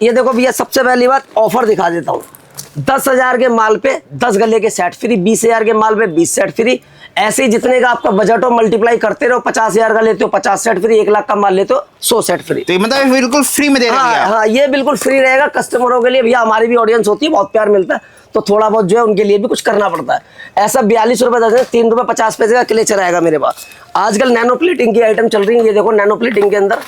ये देखो भैया, सबसे पहली बात ऑफर दिखा देता हूँ। 10,000 के माल पे 10 गले के सेट फ्री, 20,000 के माल पे 20 सेट फ्री। ऐसे ही जितने का आपका बजट हो मल्टीप्लाई करते रहो। 50,000 का लेते हो 50 सेट फ्री, 1 लाख का माल लेते हो 100 सेट फ्री। तो मतलब बिल्कुल फ्री में दे रहे हैं। हाँ, ये बिल्कुल फ्री रहेगा कस्टमरों के लिए। भैया हमारी भी ऑडियंस होती है, बहुत प्यार मिलता है, तो थोड़ा बहुत जो है उनके लिए भी कुछ करना पड़ता है। ऐसा 42 रुपए दर्जन, 3 रुपए 50 पैसे का क्लेचर आएगा मेरे पास। आजकल नैनो प्लेटिंग की आइटम चल रही है। ये देखो नैनो प्लेटिंग के अंदर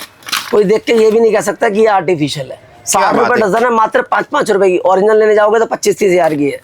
कोई देख के ये भी नहीं कह सकता कि ये आर्टिफिशियल है। 60 रुपए डजन है, मात्र 5-5 रुपए की। ओरिजिनल लेने जाओगे तो 25-30 हजार की है।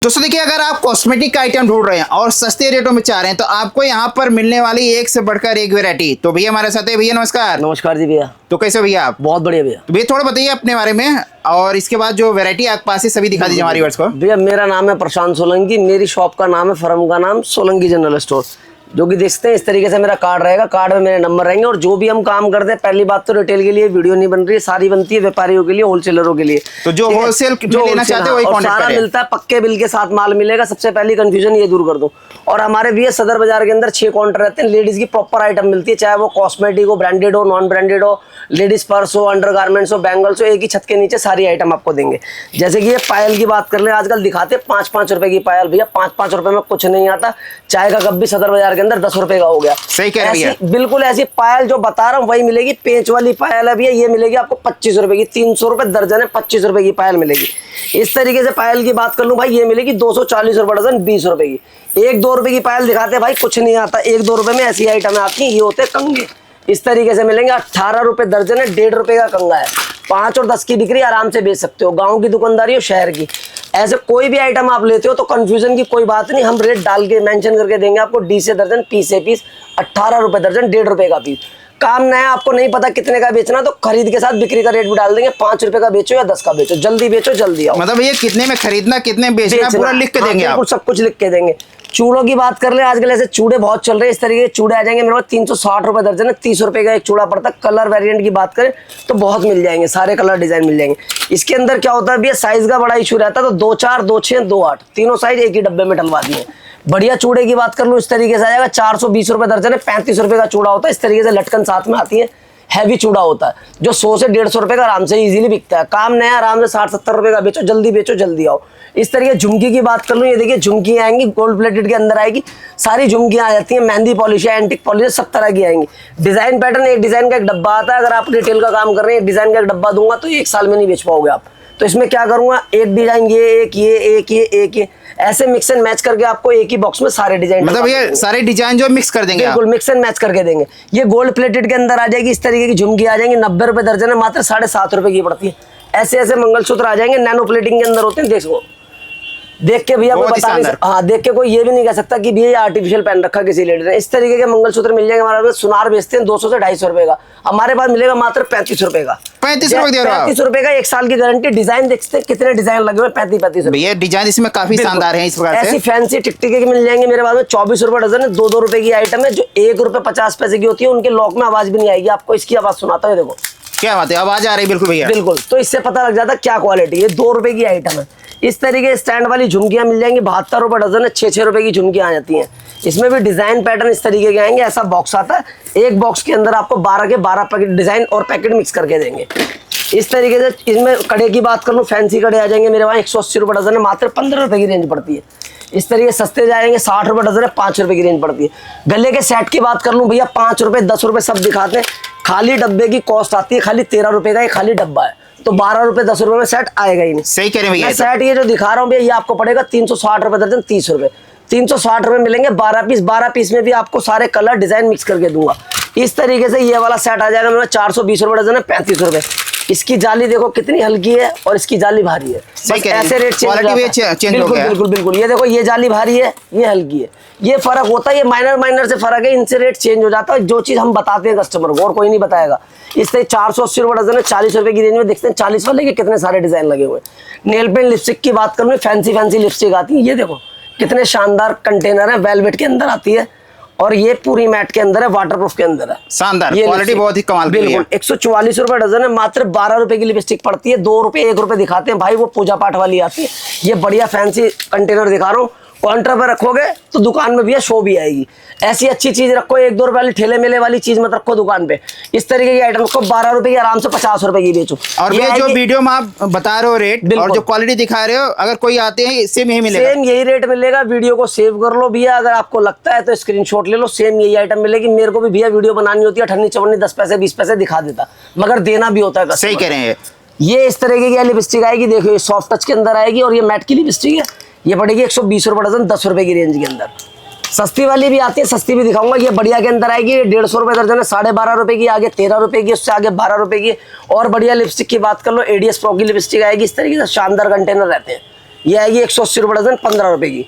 दोस्तों देखिए, अगर आप कॉस्मेटिक का आइटम ढूंढ रहे हैं और सस्ते रेटों में चाह रहे हैं तो आपको यहाँ पर मिलने वाली एक से बढ़कर एक वैरायटी। तो भैया हमारे साथ है। भैया नमस्कार। नमस्कार जी भैया। तो कैसे भैया आप? बहुत बढ़िया भैया। तो भैया थोड़ा बताइए अपने बारे में, और इसके बाद जो वैरायटी आपके पास है सभी दिखा दीजिए हमारी व्यूअर्स को। भैया मेरा नाम है प्रशांत सोलंकी, मेरी शॉप का नाम है, फर्म का नाम सोलंकी जनरल स्टोर। जो कि देखते हैं इस तरीके से मेरा कार्ड रहेगा, कार्ड में मेरे नंबर रहेंगे। और जो भी हम काम करते हैं, पहली बात तो रिटेल के लिए वीडियो नहीं बन रही है, सारी बनती है व्यापारियों के लिए, होलसेलरों के लिए। तो जो होलसेल जो लेना चाहते हैं वही कांटेक्ट सारा करें। मिलता है, पक्के बिल के साथ माल मिलेगा। सबसे पहली कंफ्यूजन ये दूर कर दूं। और हमारे भी सदर बाजार के अंदर 6 काउंटर रहते हैं। लेडीज की प्रॉपर आइटम मिलती है, चाहे वो कॉस्मेटिक हो, ब्रांडेड हो, नॉन ब्रांडेड हो, लेडीज पर्स हो, अंडरगारमेंट्स हो, बैंगल्स हो, एक ही छत के नीचे सारी आइटम आपको देंगे। जैसे कि ये पायल की बात कर ले, आजकल दिखाते 5-5 रुपए की पायल। भैया 5-5 रुपए में कुछ नहीं आता। चाय का कप भी सदर बाजार के अंदर 10 रुपए का हो गया। सही कह रही है। बिल्कुल ऐसी पायल जो बता रहा हूँ वही मिलेगी। पेंच वाली पायल है भैया, ये मिलेगी आपको 25 रुपए की। 300 रुपए दर्जन है, 25 रुपए की पायल मिलेगी। इस तरीके से पायल की बात कर लूं भाई, ये मिलेगी 240 रुपए डजन, 20 रुपए की। 1-2 रुपए की पायल दिखाते हैं भाई, कुछ नहीं आता। 1-2 रुपए में ऐसी आइटम आती है, ये होते कंगे। इस तरीके से मिलेंगे। 18 रुपए दर्जन है, 1.5 रुपए का कंगा है। 5 और 10 की बिक्री आराम से बेच सकते हो। गांव की दुकानदारी हो, शहर की, ऐसे कोई भी आइटम आप लेते हो तो कंफ्यूजन की कोई बात नहीं। हम रेट डाल के मेंशन करके देंगे आपको। डी से दर्जन, पी से पीस, 18 रुपए दर्जन, 1.5 रुपए का पीस। काम नया, आपको नहीं पता कितने का बेचना, तो खरीद के साथ बिक्री का रेट भी डाल देंगे। 5 रुपए का बेचो या 10 का बेचो, जल्दी बेचो जल्दी आओ। मतलब ये कितने में खरीदना, कितने में बेचना, पूरा लिख के देंगे आप। सब कुछ लिख के देंगे। चूड़ों की बात कर ले, आजकल ऐसे चूड़े बहुत चल रहे हैं। इस तरीके के चूड़े आ जाएंगे मेरे पास 360 रुपए दर्जन है, 30 रुपए का एक चूड़ा पड़ता है। कलर वेरिएंट की बात करें तो बहुत मिल जाएंगे, सारे कलर डिजाइन मिल जाएंगे। इसके अंदर क्या होता है भैया, साइज का बड़ा इशू रहता है, तो 2-4, 2-6, 2-8 तीनों साइज एक ही डब्बे में डलवा दिए। बढ़िया चूड़े की बात कर लूँ, इस तरीके से आ जाएगा। 420 रुपए दर्जन है, 35 रुपए का चूड़ा होता है। इस तरीके से लटकन साथ में आती है, हैवी चूड़ा होता है, जो 100 से 150 रुपए का आराम से इजीली बिकता है। काम नया, आराम से 60-70 रुपए का बेचो, जल्दी बेचो जल्दी आओ। इस तरीके झुमकी की बात कर लूँ, ये देखिए झुमकी आएंगी, गोल्ड प्लेटेड के अंदर आएगी। सारी झुमकियां आ जाती हैं, मेहंदी पॉलिश है, एंटिक पॉलिश है, सब तरह की आएंगी। डिजाइन पैटर्न, एक डिजाइन का एक डब्बा आता है। अगर आप रिटेल का काम कर रहे हैं, एक डिजाइन का एक डब्बा दूंगा तो 1 साल में नहीं बेच पाओगे आप। तो इसमें क्या करूंगा, एक डिजाइन ये, एक ये, एक ये, एक ये, ऐसे मिक्स एंड मैच करके आपको एक ही बॉक्स में सारे डिजाइन, मतलब ये सारे डिजाइन जो मिक्स कर देंगे, बिल्कुल मिक्स एंड मैच करके देंगे। ये गोल्ड प्लेटेड के अंदर आ जाएगी। इस तरीके की झुमकी आ जाएंगी, 90 रुपए दर्जन है, मात्र 7.5 रुपए की पड़ती है। ऐसे ऐसे मंगलसूत्र आ जाएंगे, नैनो प्लेटिंग के अंदर होते हैं। देखो देख के भैया कोई बता नहीं, हाँ देख के कोई ये भी नहीं कह सकता कि भैया आर्टिफिशियल पहन रखा किसी लेडी ने। इस तरीके के मंगलसूत्र मिल जाएंगे। हमारे पास सुनार बेचते हैं 200 से 250 रुपए का, हमारे पास मिलेगा मात्र 35 रुपए का। 35 रुपए का, 1 साल की गारंटी। डिजाइन देखते हैं कितने डिजाइन लगे हुए, 35 रुपए। ये डिजाइन इसमें काफी शानदार है। इस प्रकार ऐसी फैंसी टिकटिके की मिल जाएंगे मेरे पास में। 24 रुपए डजन है, 2-2 रुपए की आइटम है। जो 1 रुपए 50 पैसे की होती है, उनके लॉक में आवाज भी नहीं आएगी आपको। इसकी आवाज सुनाता है, देखो क्या बात है, आवाज आ रही है। बिल्कुल भैया, बिल्कुल। तो इससे पता लग जाता है क्या क्वालिटी है। 2 रुपए की आइटम है। इस तरीके स्टैंड वाली झुमकियां मिल जाएंगी, 72 रुपए डजन है, 6-6 रुपए की झुमकियां आ जाती हैं। इसमें भी डिजाइन पैटर्न इस तरीके के आएंगे। ऐसा बॉक्स आता है, एक बॉक्स के अंदर आपको 12 के 12 पैकेट डिजाइन और पैकेट मिक्स करके देंगे। इस तरीके से इसमें कड़े की बात कर लूँ, फैंसी कड़े आ जाएंगे मेरे वहाँ 180 रुपए डजन है, मात्र 15 रुपए की रेंज पड़ती है। इस तरीके सस्ते जाएंगे, 60 रुपए डजन है, 5 रुपए की रेंज पड़ती है। गले के सेट की बात कर लूँ भैया, 5 रुपए 10 रुपए सब दिखाते हैं। खाली डब्बे की कॉस्ट आती है खाली 13 रुपए का, ये खाली डब्बा है, तो 12 रुपए 10 रुपए में सेट आएगा ही नहीं। सही कह रहे हैं भैया। सेट ये जो दिखा रहा हूँ भैया, ये आपको पड़ेगा 360 रुपए दर्जन, 30 रुपए। 360 रुपए मिलेंगे 12 पीस में भी आपको सारे कलर डिजाइन मिक्स करके दूंगा। इस तरीके से ये वाला सेट आ जाएगा मेरा 420 रुपए डजन है, 35 रुपए। इसकी जाली देखो कितनी हल्की है और इसकी जाली भारी है। ऐसे रेट चेंज हो गया। बिल्कुल बिल्कुल। ये देखो, ये जाली भारी है, ये हल्की है, ये फर्क होता है। ये माइनर से फर्क है, इनसे रेट चेंज हो जाता है। जो चीज हम बताते हैं कस्टमर को और कोई नहीं बताएगा। इस तरह 480 रुपए डजन है, 40 रुपए की रेंज में। देखते हैं 40 वाले के कितने सारे डिजाइन लगे हुए हैं। नेल पेंट लिपस्टिक की बात करूँ, फैंसी लिपस्टिक आती है। ये देखो कितने शानदार कंटेनर है, वेलवेट के अंदर आती है, और ये पूरी मैट के अंदर है, वाटरप्रूफ के अंदर है। शानदार क्वालिटी, बहुत ही कमाल की है। बिल्कुल 144 रुपए डजन है, मात्र 12 रुपए की लिपस्टिक पड़ती है। 2 रुपए 1 रुपए दिखाते हैं भाई, वो पूजा पाठ वाली आती है। ये बढ़िया फैंसी कंटेनर दिखा रहा हूँ, काउंटर पर रखोगे तो दुकान में भी शो भी आएगी। ऐसी अच्छी चीज रखो, 1-2 रुपए वाली ठेले मेले वाली चीज मत रखो दुकान पे। इस तरीके की आइटम को 12 रुपए की आराम से 50 रुपए की बेचो। और ये जो वीडियो में आप बता रहे हो रेट और जो क्वालिटी दिखा रहे हो, अगर कोई आते हैं सेम यही मिलेगा? सेम यही रेट मिलेगा। वीडियो को सेव कर लो भैया, अगर आपको लगता है तो स्क्रीनशॉट ले लो, सेम यही आइटम मिलेगी। मेरे को भी भैया वीडियो बनानी होती है 58-54 10 पैसे 20 पैसे दिखा देता, मगर देना भी होता है। सही कह रहे हैं। ये इस तरीके की लिपस्टिक आएगी, देखो ये सॉफ्ट टच के अंदर आएगी और ये मैट की लिपस्टिक है। ये पड़ेगी 120 रुपए डजन, 10 रुपए की रेंज के अंदर। सस्ती वाली भी आती है, सस्ती भी दिखाऊंगा। ये बढ़िया के अंदर आएगी, 150 रुपए दर्जन है, 12.5 रुपए की, आगे 13 रुपए की, उससे आगे 12 रुपए की। और बढ़िया लिपस्टिक की बात कर लो, एडीएस प्रो की लिपस्टिक आएगी इस तरीके से, शानदार कंटेनर रहते हैं। ये आएगी 180 रुपए डजन, 15 रुपए की।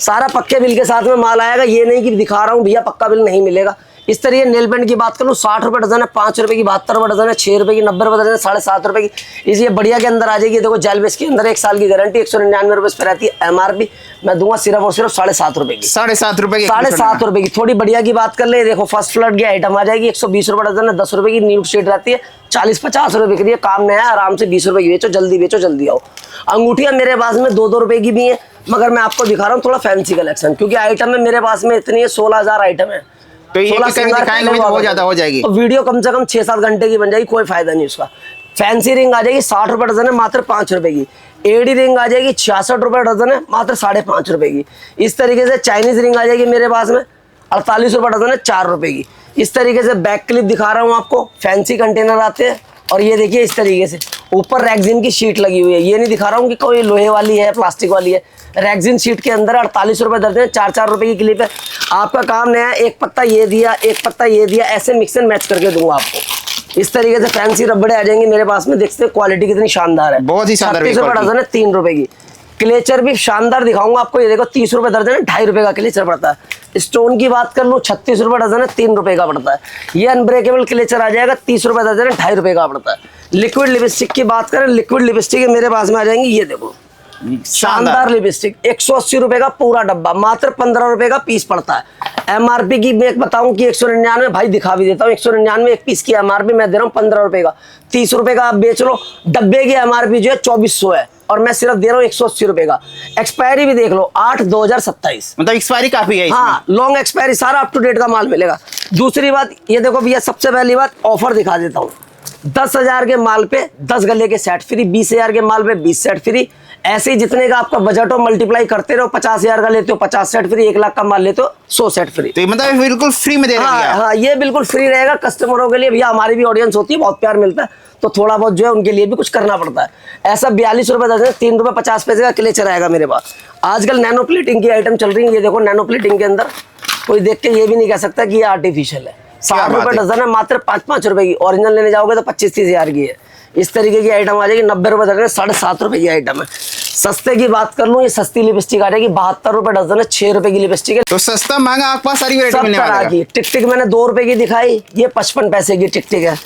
सारा पक्के बिल के साथ में माल आएगा, ये नहीं कि दिखा रहा हूँ भैया पक्का बिल नहीं मिलेगा। इस तरीके नेल पेंट की बात करूँ, 60 रुपए डजन है, 5 रुपए की, 72 रुपए डजन है, 6 रुपए की, 90 रुपए डजन है, 7.5 रुपए की। इस ये बढ़िया के अंदर आ जाएगी। देखो जेल बेस के अंदर 1 साल की गारंटी, 199 रुपए पे रहती है एमआरपी। मैं दूंगा सिर्फ और सिर्फ 7.5 रुपए की। 7.5 रुपए की, 7.5 रुपए की। थोड़ी बढ़िया की बात कर ले, देखो फर्स्ट फ्लड की आइटम आ जाएगी, 120 रुपए डजन है, 10 रुपए की। न्यूड शेड रहती है, 40-50 रुपए की। काम नया है, आराम से 20 रुपए की बेचो, जल्दी आओ। अंगूठियां मेरे पास में 2-2 रुपए की भी है, मगर मैं आपको दिखा रहा हूँ थोड़ा फैंसी कलेक्शन, क्योंकि आइटम में मेरे पास में इतनी है, 16,000 आइटम है। तो ये दिखाएंगे भी बहुत ज्यादा हो जाएगी, तो वीडियो कम से कम 6-7 घंटे की बन जाएगी, कोई फायदा नहीं उसका। फैंसी रिंग आ जाएगी 60 रुपए डजन है, मात्र 5 रुपए की। एडी रिंग आ जाएगी 66 रुपए डजन है, मात्र 5.5 रुपए की। इस तरीके से चाइनीज रिंग आ जाएगी मेरे पास में 48 रुपए डजन है, 4 रुपए की। इस तरीके से बैक क्लिप दिखा रहा हूँ आपको, फैंसी कंटेनर आते हैं। और ये देखिए इस तरीके से ऊपर रैक्जिन की शीट लगी हुई है। ये नहीं दिखा रहा हूँ कि कोई लोहे वाली है, प्लास्टिक वाली है। रैक्जिन शीट के अंदर 48 रुपए दर्जन है, 4-4 रुपए की क्लिप है। आपका काम नया है, एक पत्ता ये दिया, एक पत्ता ये दिया, ऐसे मिक्स एंड मैच करके दूंगा आपको। इस तरीके से फैंसी रबड़े आ जाएंगे मेरे पास में। देखते हैं क्वालिटी कितनी शानदार है, बहुत ही शानदार। 36 रुपए डजन है, 3 रुपए की। क्लेचर भी शानदार दिखाऊंगा आपको। ये देखो 30 रुपए दर्जन है, 2.5 रुपए का क्लेचर पड़ता है। स्टोन की बात कर लूँ, 36 रुपए डजन है, 3 रुपए का पड़ता है। ये अनब्रेकेबल क्लेचर आ जाएगा, 30 रुपए दर्जन है, 2.5 रुपए का पड़ता है। लिक्विड लिपस्टिक की बात करें, लिक्विड लिपस्टिक मेरे पास में आ जाएंगी। ये देखो शानदार लिपस्टिक, 180 रुपए का पूरा डब्बा, मात्र 15 रुपए का पीस पड़ता है। एमआरपी की मैं बताऊं कि 199, भाई दिखा भी देता हूँ, 199 एक पीस की एमआरपी मैं दे रहा हूँ 15 रुपए का। 30 रुपए का आप बेच लो। डब्बे की एमआरपी जो है 2400 है और मैं सिर्फ दे रहा हूँ 180 रुपए का। एक्सपायरी भी देख लो, 8/2027, मतलब एक्सपायरी काफी है इसमें। हाँ, लॉन्ग एक्सपायरी, सारा अप टू डेट का माल मिलेगा। दूसरी बात ये देखो भैया, सबसे पहली बात ऑफर दिखा देता हूँ। 10,000 के माल पे 10 गले के सेट फ्री, 20,000 के माल पे 20 सेट फ्री। ऐसे ही जितने का आपका बजट हो मल्टीप्लाई करते रहो। 50,000 का लेते हो 50 सेट फ्री, 1 लाख का माल लेते हो 100 सेट फ्री। तो मतलब बिल्कुल फ्री में दे रहे हैं। हाँ, ये बिल्कुल फ्री रहेगा कस्टमरों के लिए। भैया हमारी भी ऑडियंस होती है, बहुत प्यार मिलता है, तो थोड़ा बहुत जो है उनके लिए भी कुछ करना पड़ता है। ऐसा 42 रुपए दर्जन, 3 रुपए 50 पैसे का क्लेचर आएगा मेरे पास। आजकल नैनो प्लेटिंग की आइटम चल रही है। ये देखो नैनो प्लेटिंग के अंदर कोई देख के ये भी नहीं कह सकता कि ये आर्टिफिशियल है। 60 रुपए डजन है, मात्र 5-5 रुपए की। ओरिजिनल लेने जाओगे तो 25-30 हजार की है। इस तरीके की आइटम आ जाएगी। 90 रुपए दर्जन है, 7.5 रुपए की आइटम है। सस्ते की बात कर लूं, ये सस्ती लिपस्टिक आ जाएगी 72 रुपए डजन है, 6 रुपए की लिपस्टिक है। तो सस्ता महंगा आपके पास सारी वैरायटी मिलने वाला है। टिक टिक मैंने 2 रुपए की दिखाई, ये 55 पैसे की टिक टिक है।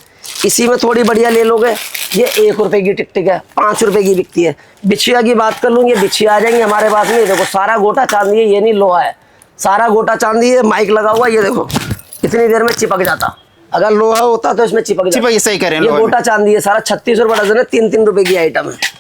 इसी में थोड़ी बढ़िया ले लोगे, ये 1 रुपए की टिक टिक है, 5 रुपए की बिकती है। बिछिया की बात कर लूं, ये बिछिया आ जाएंगे हमारे पास में। देखो सारा गोटा चांदी है, ये नहीं लोहा है, सारा गोटा चांदी है। माइक लगा हुआ, ये देखो इतनी देर में चिपक जाता। अगर लोहा होता तो इसमें चिपक जाता। ये सही करें, ये गोटा चांदी है सारा, 36 रुपए डजन है, 3-3 रुपए की आइटम है।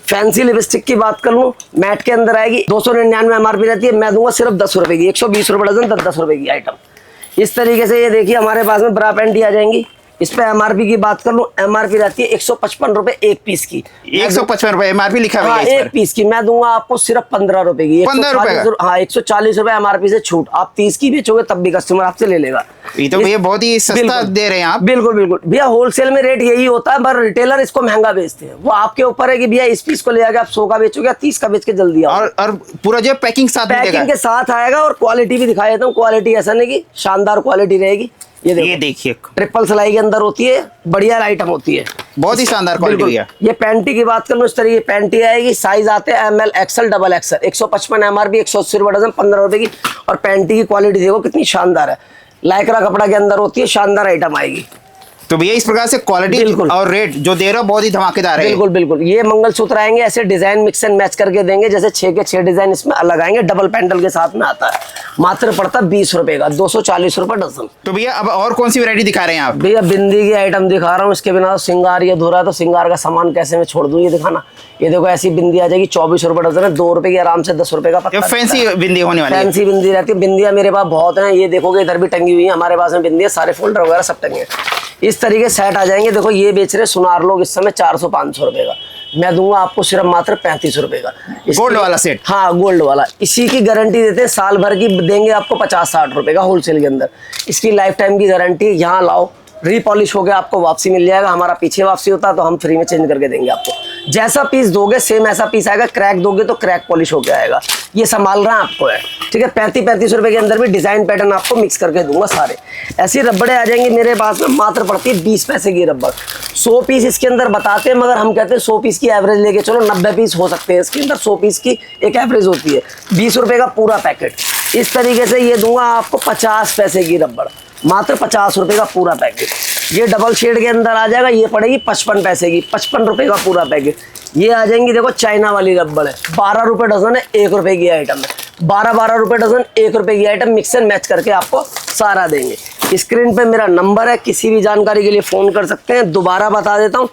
फैंसी लिपस्टिक की बात कर लूं, मैट के अंदर आएगी, 299 एमआरपी रहती है, मैं दूंगा सिर्फ 10 रुपए की। 120 रुपए डजन, 10 रुपए की आइटम। इस तरीके से ये देखिए हमारे पास में ब्रा पैंटी आ जाएंगी। इस पे एमआरपी की बात कर लूं, एमआरपी रहती है 155 रुपए एक पीस की। 155 रुपए एमआरपी लिखा हुआ है एक पीस की। मैं दूंगा आपको सिर्फ 15 रुपए की। 15 रुपए? हाँ, 140 रुपए एमआरपी से छूट। आप 30 की बेचोगे तब भी कस्टमर आपसे ले लेगा। ये तो भैया बहुत ही सस्ता दे रहे हैं आप। बिल्कुल बिल्कुल भैया, होलसेल में रेट यही होता है, पर रिटेलर इसको महंगा बेचते हैं। वो आपके ऊपर है कि भैया इस पीस को ले आके आप 100 का बेचोगे, 30 का बेच के जल्दी आओ। और पूरा जो पैकिंग साथ मिलेगा, पैकिंग के साथ आएगा। और क्वालिटी भी दिखा देता हूँ, क्वालिटी ऐसा नहीं कि शानदार क्वालिटी रहेगी। ये देखिए ट्रिपल सिलाई के अंदर होती है, बढ़िया आइटम होती है, बहुत ही शानदार क्वालिटी है। ये पैंटी की बात करूँ, इस तरह की पैंटी आएगी। साइज आते हैं ML, XL, XXL। 155 एमआरपी, 180 रुपए डजन, 15 रुपए की। और पैंटी की क्वालिटी देखो कितनी शानदार है। लाइक्रा कपड़ा के अंदर होती है, शानदार आइटम आएगी। तो भैया इस प्रकार से क्वालिटी बिल्कुल। और रेट जो दे रहे हो बहुत ही धमाकेदार है। बिल्कुल बिल्कुल, ये मंगलसूत्र आएंगे ऐसे डिजाइन मिक्स एंड मैच करके देंगे, जैसे 6 के 6 डिजाइन इसमें अलग आएंगे, डबल पैंडल के साथ में आता है। मात्र पड़ता 20 रुपए का, 240 रुपए डजन। तो भैया अब और कौन सी वैरायटी दिखा रहे हैं आप? भैया बिंदी की आइटम दिखा रहा हूँ, इसके बिना तो श्रृंगार ये धुरा, तो श्रृंगार का सामान कैसे मैं छोड़ दूँ, ये दिखाना। ये देखो ऐसी बिंदी आ जाएगी, 24 रुपए डजन है, 2 रुपए की आराम से 10 रुपए का ये पत्ता। फैंसी बिंदी होने वाली है। फैंसी बिंदी रहती है। बिंदियां मेरे पास बहुत हैं, ये देखोगे इधर भी टंगी हुई है हमारे पास में बिंदियां, सारे फोल्डर वगैरह सब टंगे हैं। इस तरीके सेट आ जाएंगे। देखो ये बेच रहे सुनार लोग इस समय 400-500 रुपए का, मैं दूंगा आपको सिर्फ मात्र 35 रुपए का। गोल्ड वाला सेट? हाँ गोल्ड वाला। इसी की गारंटी देते हैं, साल भर की देंगे आपको 50-60 रुपए का होलसेल के अंदर। इसकी लाइफ टाइम की गारंटी। यहाँ लाओ, रीपॉलिश हो गया आपको वापसी मिल जाएगा। हमारा पीछे वापसी होता है तो हम फ्री में चेंज करके देंगे आपको। जैसा पीस दोगे सेम ऐसा पीस आएगा, क्रैक दोगे तो क्रैक पॉलिश होके आएगा। ये संभाल रहा आपको है, ठीक है। 35-35 रुपए के अंदर भी डिजाइन पैटर्न आपको मिक्स करके दूंगा सारे। ऐसी रबड़े आ जाएंगी मेरे पास में, मात्र पड़ती है 20 पैसे की रबड़। 100 पीस इसके अंदर बताते हैं, मगर हम कहते हैं 100 पीस की एवरेज लेके चलो, 90 पीस हो सकते हैं इसके अंदर। 100 पीस की एक एवरेज होती है, 20 रुपए का पूरा पैकेट। इस तरीके से ये दूंगा आपको 50 पैसे की रबड़, मात्र 50 रुपए का पूरा पैकेट। ये डबल शेड के अंदर आ जाएगा, ये पड़ेगी 55 पैसे की, 55 रुपए का पूरा पैकेट। ये आ जाएंगी देखो चाइना वाली रबड़ है, 12 रुपए डजन है, 1 रुपए की आइटम है। 12-12 रुपए डजन, 1 रुपए की आइटम, मिक्स एंड मैच करके आपको सारा देंगे। स्क्रीन पे मेरा नंबर है, किसी भी जानकारी के लिए फोन कर सकते हैं। दोबारा बता देता हूँ,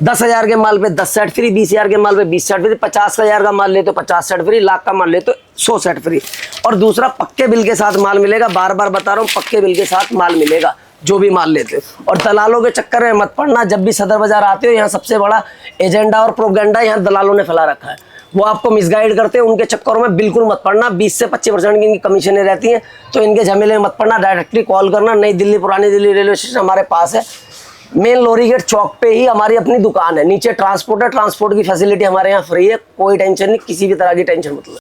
10,000 के माल पे 10 सेट फ्री, 20,000 के माल पे 20 सेट फ्री, 50,000 का माल ले तो 50 सेट फ्री, लाख का माल ले तो 100 सेट फ्री। और दूसरा पक्के बिल के साथ माल मिलेगा। बार बार बता रहा हूँ, पक्के बिल के साथ माल मिलेगा जो भी माल लेते हो। और दलालों के चक्कर में मत पड़ना, जब भी सदर बाजार आते हो यहाँ सबसे बड़ा एजेंडा और प्रोपेगेंडा यहाँ दलालों ने फैला रखा है, वो आपको मिसगाइड करते हैं। उनके चक्करों में बिल्कुल मत पड़ना। 20 से 25% की इनकी कमीशनें रहती हैं, तो इनके झमेले में मत पड़ना। डायरेक्टली कॉल करना। नई दिल्ली पुरानी दिल्ली रेलवे स्टेशन हमारे पास है, मेन लोरी गेट चौक पे ही हमारी अपनी दुकान है। नीचे ट्रांसपोर्ट है, ट्रांसपोर्ट की फैसिलिटी हमारे यहाँ फ्री है, कोई टेंशन नहीं, किसी भी तरह की टेंशन मतलब।